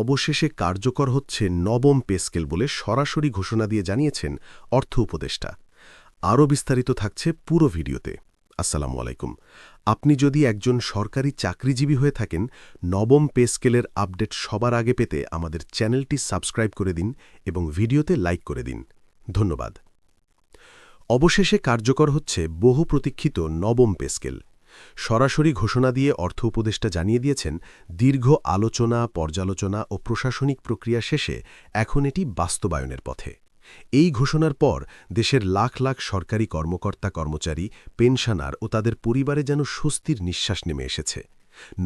অবশেষে কার্যকর হচ্ছে নবম পে স্কেল বলে সরাসরি ঘোষণা দিয়ে জানিয়েছেন অর্থ উপদেষ্টা। আরও বিস্তারিত থাকছে পুরো ভিডিওতে। আসসালামু আলাইকুম। আপনি যদি একজন সরকারি চাকরিজীবী হয়ে থাকেন, নবম পে স্কেলের আপডেট সবার আগে পেতে আমাদের চ্যানেলটি সাবস্ক্রাইব করে দিন এবং ভিডিওতে লাইক করে দিন। ধন্যবাদ। অবশেষে কার্যকর হচ্ছে বহু প্রতীক্ষিত নবম পে স্কেল। সরাসরি ঘোষণা দিয়ে অর্থ উপদেষ্টা জানিয়ে দিয়েছেন, দীর্ঘ আলোচনা, পর্যালোচনা ও প্রশাসনিক প্রক্রিয়া শেষে এখন এটি বাস্তবায়নের পথে। এই ঘোষণার পর দেশের লাখ লাখ সরকারি কর্মকর্তা কর্মচারী, পেনশনার ও তাদের পরিবারে যেন স্বস্তির নিঃশ্বাস নেমে এসেছে।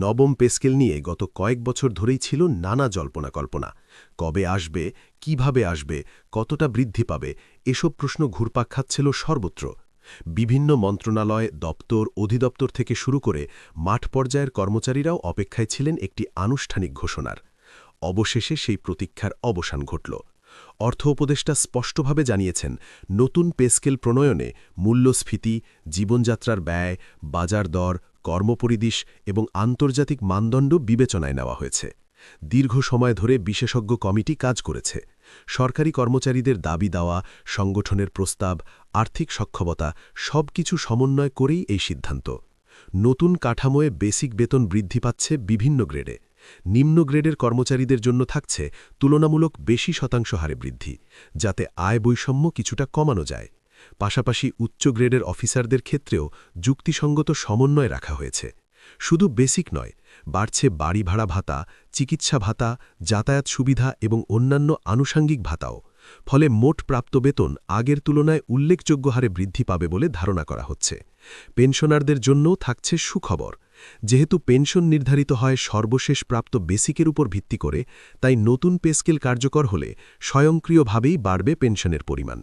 নবম পে স্কেল নিয়ে গত কয়েক বছর ধরেই ছিল নানা জল্পনা কল্পনা। কবে আসবে, কিভাবে আসবে, কতটা বৃদ্ধি পাবে, এসব প্রশ্ন ঘুরপাক খাচ্ছিল সর্বত্র। বিভিন্ন মন্ত্রণালয়, দপ্তর, অধিদপ্তর থেকে শুরু করে মাঠ পর্যায়ের কর্মচারীরাও অপেক্ষায় ছিলেন একটি আনুষ্ঠানিক ঘোষণার। অবশেষে সেই প্রতীক্ষার অবসান ঘটল। অর্থ উপদেষ্টা স্পষ্টভাবে জানিয়েছেন, নতুন পে স্কেল প্রণয়নে মূল্যস্ফীতি, জীবনযাত্রার ব্যয়, বাজার দর, কর্মপরিদিশ এবং আন্তর্জাতিক মানদণ্ড বিবেচনায় নেওয়া হয়েছে। দীর্ঘ সময় ধরে বিশেষজ্ঞ কমিটি কাজ করেছে। সরকারি কর্মচারীদের দাবি দেওয়া, সংগঠনের প্রস্তাব, আর্থিক সক্ষমতা সবকিছু সমন্বয় করেই এই সিদ্ধান্ত। নতুন কাঠামোয় বেসিক বেতন বৃদ্ধি পাচ্ছে বিভিন্ন গ্রেডে। নিম্ন গ্রেডের কর্মচারীদের জন্য থাকছে তুলনামূলক বেশি শতাংশ হারে বৃদ্ধি, যাতে আয় বৈষম্য কিছুটা কমানো যায়। পাশাপাশি উচ্চ গ্রেডের অফিসারদের ক্ষেত্রেও যুক্তিসঙ্গত সমন্বয় রাখা হয়েছে। শুধু বেসিক নয়, বাড়ছে বাড়ি ভাড়া ভাতা, চিকিৎসা ভাতা, যাতায়াত সুবিধা এবং অন্যান্য আনুষাঙ্গিক ভাতাও। ফলে মোট প্রাপ্ত বেতন আগের তুলনায় উল্লেখযোগ্য হারে বৃদ্ধি পাবে বলে ধারণা করা হচ্ছে। পেনশনারদের জন্যও থাকছে সুখবর। যেহেতু পেনশন নির্ধারিত হয় সর্বশেষ প্রাপ্ত বেসিকের উপর ভিত্তি করে, তাই নতুন পে স্কেল কার্যকর হলে স্বয়ংক্রিয়ভাবেই বাড়বে পেনশনের পরিমাণ।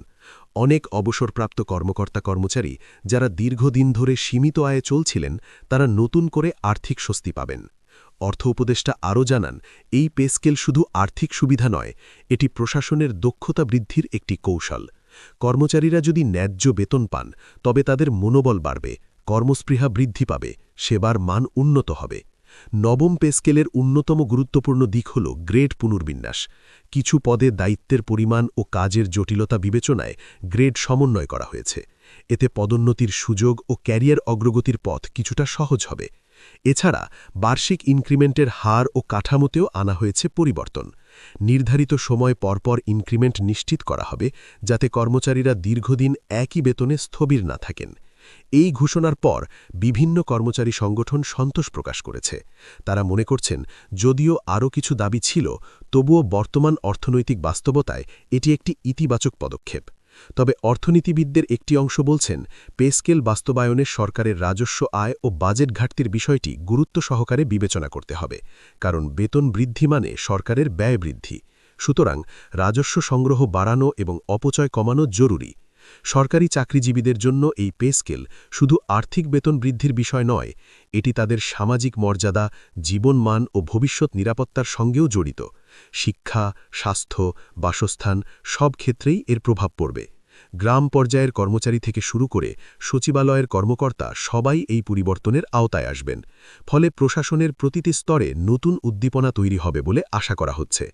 অনেক অবসরপ্রাপ্ত কর্মকর্তা কর্মচারী যারা দীর্ঘদিন ধরে সীমিত আয়ে চলছিলেন, তারা নতুন করে আর্থিক স্বস্তি পাবেন। অর্থ উপদেষ্টা আরও জানান, এই পে স্কেল শুধু আর্থিক সুবিধা নয়, এটি প্রশাসনের দক্ষতা বৃদ্ধির একটি কৌশল। কর্মচারীরা যদি ন্যায্য বেতন পান, তবে তাদের মনোবল বাড়বে, কর্মস্পৃহা বৃদ্ধি পাবে, সেবার মান উন্নত হবে। নবম পে স্কেলের অন্যতম গুরুত্বপূর্ণ দিক হল গ্রেড পুনর্বিন্যাস। কিছু পদে দায়িত্বের পরিমাণ ও কাজের জটিলতা বিবেচনায় গ্রেড সমন্বয় করা হয়েছে। এতে পদোন্নতির সুযোগ ও ক্যারিয়ার অগ্রগতির পথ কিছুটা সহজ হবে। এছাড়া বার্ষিক ইনক্রিমেন্টের হার ও কাঠামোতেও আনা হয়েছে পরিবর্তন। নির্ধারিত সময় পরপর ইনক্রিমেন্ট নিশ্চিত করা হবে, যাতে কর্মচারীরা দীর্ঘদিন একই বেতনে স্থবির না থাকেন। এই ঘোষণার পর বিভিন্ন কর্মচারী সংগঠন সন্তোষ প্রকাশ করেছে। তারা মনে করছেন, যদিও আরও কিছু দাবি ছিল, তবুও বর্তমান অর্থনৈতিক বাস্তবতায় এটি একটি ইতিবাচক পদক্ষেপ। তবে অর্থনীতিবিদদের একটি অংশ বলছেন, পে স্কেল বাস্তবায়নে সরকারের রাজস্ব আয় ও বাজেট ঘাটতির বিষয়টি গুরুত্ব সহকারে বিবেচনা করতে হবে, কারণ বেতন বৃদ্ধি মানে সরকারের ব্যয় বৃদ্ধি। সুতরাং রাজস্ব সংগ্রহ বাড়ানো এবং অপচয় কমানো জরুরি। সরকারি চাকরিজীবীদের জন্য এই পে স্কেল শুধু আর্থিক বেতন বৃদ্ধির বিষয় নয়, এটি তাদের সামাজিক মর্যাদা, জীবনমান ও ভবিষ্যৎ নিরাপত্তার সঙ্গেও জড়িত। শিক্ষা, স্বাস্থ্য, বাসস্থান সব ক্ষেত্রেই এর প্রভাব পড়বে। গ্রাম পর্যায়ের কর্মচারী থেকে শুরু করে সচিবালয়ের কর্মকর্তা সবাই এই পরিবর্তনের আওতায় আসবেন। ফলে প্রশাসনের প্রতিটি স্তরে নতুন উদ্দীপনা তৈরি হবে বলে আশা করা হচ্ছে।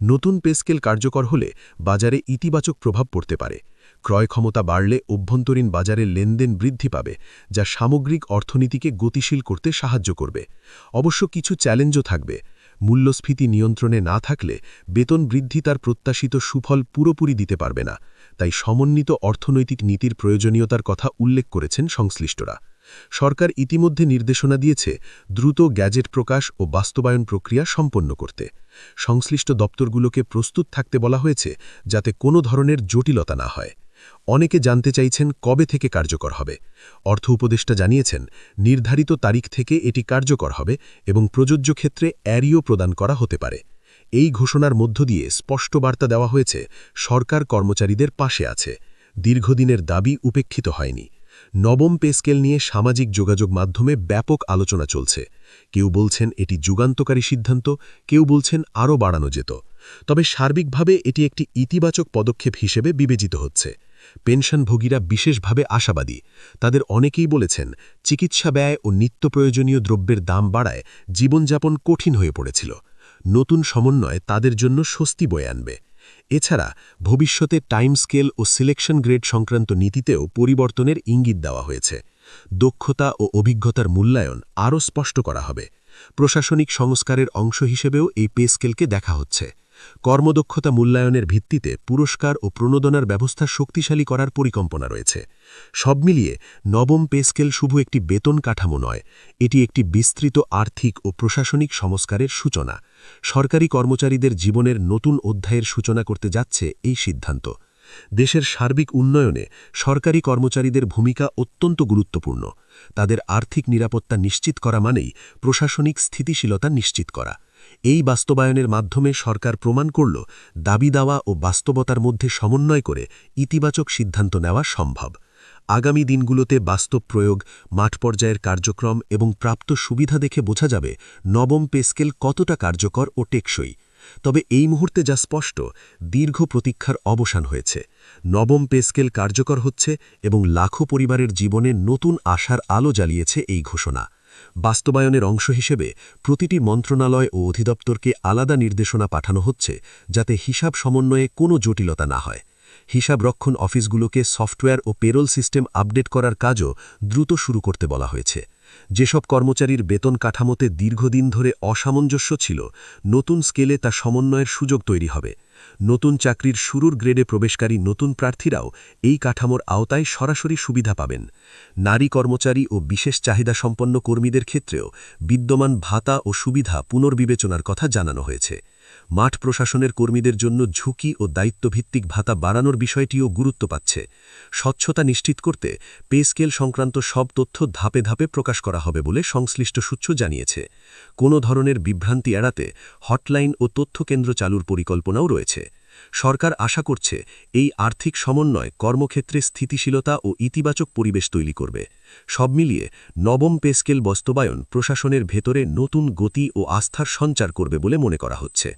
নতুন পে স্কেল কার্যকর হলে বাজারে ইতিবাচক প্রভাব পড়তে পারে। ক্রয় ক্ষমতা বাড়লে অভ্যন্তরীণ বাজারের লেনদেন বৃদ্ধি পাবে, যা সামগ্রিক অর্থনীতিকে গতিশীল করতে সাহায্য করবে। অবশ্য কিছু চ্যালেঞ্জও থাকবে। মূল্যস্ফীতি নিয়ন্ত্রণে না থাকলে বেতন বৃদ্ধি তার প্রত্যাশিত সুফল পুরোপুরি দিতে পারবে না। তাই সমন্বিত অর্থনৈতিক নীতির প্রয়োজনীয়তার কথা উল্লেখ করেছেন সংশ্লিষ্টরা। সরকার ইতিমধ্যে নির্দেশনা দিয়েছে দ্রুত গ্যাজেট প্রকাশ ও বাস্তবায়ন প্রক্রিয়া সম্পন্ন করতে। সংশ্লিষ্ট দপ্তরগুলোকে প্রস্তুত থাকতে বলা হয়েছে, যাতে কোনো ধরনের জটিলতা না হয়। অনেকে জানতে চাইছেন কবে থেকে কার্যকর হবে। অর্থ উপদেষ্টা জানিয়েছেন, নির্ধারিত তারিখ থেকে এটি কার্যকর হবে এবং প্রযোজ্য ক্ষেত্রে অ্যারিও প্রদান করা হতে পারে। এই ঘোষণার মধ্য দিয়ে স্পষ্ট বার্তা দেওয়া হয়েছে, সরকার কর্মচারীদের পাশে আছে। দীর্ঘদিনের দাবি উপেক্ষিত হয়নি। নবম পে স্কেল নিয়ে সামাজিক যোগাযোগ মাধ্যমে ব্যাপক আলোচনা চলছে। কেউ বলছেন এটি যুগান্তকারী সিদ্ধান্ত, কেউ বলছেন আরও বাড়ানো যেত। তবে সার্বিকভাবে এটি একটি ইতিবাচক পদক্ষেপ হিসেবে বিবেচিত হচ্ছে। পেনশনভোগীরা বিশেষভাবে আশাবাদী। তাদের অনেকেই বলেছেন, চিকিৎসা ব্যয় ও নিত্য প্রয়োজনীয় দ্রব্যের দাম বাড়ায় জীবনযাপন কঠিন হয়ে পড়েছিল। নতুন সমন্বয় তাদের জন্য স্বস্তি বয়ে আনবে। এছাড়া ভবিষ্যতে টাইম স্কেল ও সিলেকশন গ্রেড সংক্রান্ত নীতিতেও পরিবর্তনের ইঙ্গিত দেওয়া হয়েছে। দক্ষতা ও অভিজ্ঞতার মূল্যায়ন আরও স্পষ্ট করা হবে। প্রশাসনিক সংস্কারের অংশ হিসেবেও এই পে স্কেলকে দেখা হচ্ছে। কর্মদক্ষতা মূল্যায়নের ভিত্তিতে পুরস্কার ও প্রণোদনার ব্যবস্থা শক্তিশালী করার পরিকল্পনা রয়েছে। সব মিলিয়ে নবম পে স্কেল শুধু একটি বেতন কাঠামো নয়, এটি একটি বিস্তৃত আর্থিক ও প্রশাসনিক সংস্কারের সূচনা। সরকারি কর্মচারীদের জীবনের নতুন অধ্যায়ের সূচনা করতে যাচ্ছে এই সিদ্ধান্ত। দেশের সার্বিক উন্নয়নে সরকারি কর্মচারীদের ভূমিকা অত্যন্ত গুরুত্বপূর্ণ। তাদের আর্থিক নিরাপত্তা নিশ্চিত করা মানেই প্রশাসনিক স্থিতিশীলতা নিশ্চিত করা। এই বাস্তবায়নের মাধ্যমে সরকার প্রমাণ করল দাবি দেওয়া ও বাস্তবতার মধ্যে সমন্বয় করে ইতিবাচক সিদ্ধান্ত নেওয়া সম্ভব। আগামী দিনগুলোতে বাস্তব প্রয়োগ, মাঠ পর্যায়ের কার্যক্রম এবং প্রাপ্ত সুবিধা দেখে বোঝা যাবে নবম পে স্কেল কতটা কার্যকর ও টেকসই। তবে এই মুহূর্তে যা স্পষ্ট, দীর্ঘ প্রতীক্ষার অবসান হয়েছে। নবম পে স্কেল কার্যকর হচ্ছে এবং লাখো পরিবারের জীবনে নতুন আশার আলো জ্বালিয়েছে এই ঘোষণা। বাস্তবায়নের অংশ হিসেবে প্রতিটি মন্ত্রণালয় ও অধিদপ্তরকে আলাদা নির্দেশনা পাঠানো হচ্ছে, যাতে হিসাব সমন্বয়ে কোনো জটিলতা না হয়। হিসাবরক্ষণ অফিসগুলোকে সফটওয়্যার ও পেরোল সিস্টেম আপডেট করার কাজও দ্রুত শুরু করতে বলা হয়েছে। যেসব কর্মচারীর বেতন কাঠামোতে দীর্ঘদিন ধরে অসামঞ্জস্য ছিল, নতুন স্কেলে তা সমন্বয়ের সুযোগ তৈরি হবে। নতুন চাকরির শুরুর গ্রেডে প্রবেশকারী নতুন প্রার্থীরাও এই কাঠামোর আওতায় সরাসরি সুবিধা পাবেন। নারী কর্মচারী ও বিশেষ চাহিদাসম্পন্ন কর্মীদের ক্ষেত্রেও বিদ্যমান ভাতা ও সুবিধা পুনর্বিবেচনার কথা জানানো হয়েছে। মাঠ প্রশাসনের কর্মীদের জন্য ঝুঁকি ও দায়িত্বভিত্তিক ভাতা বাড়ানোর বিষয়টিও গুরুত্ব পাচ্ছে। স্বচ্ছতা নিশ্চিত করতে পে স্কেল সংক্রান্ত সব তথ্য ধাপে ধাপে প্রকাশ করা হবে বলে সংশ্লিষ্ট সূত্র জানিয়েছে। কোনো ধরনের বিভ্রান্তি এড়াতে হটলাইন ও তথ্যকেন্দ্র চালুর পরিকল্পনাও রয়েছে। সরকার আশা করছে এই আর্থিক সমন্বয় কর্মক্ষেত্রে স্থিতিশীলতা ও ইতিবাচক পরিবেশ তৈরি করবে। সব মিলিয়ে নবম পে স্কেল বাস্তবায়ন প্রশাসনের ভেতরে নতুন গতি ও আস্থার সঞ্চার করবে বলে মনে করা হচ্ছে।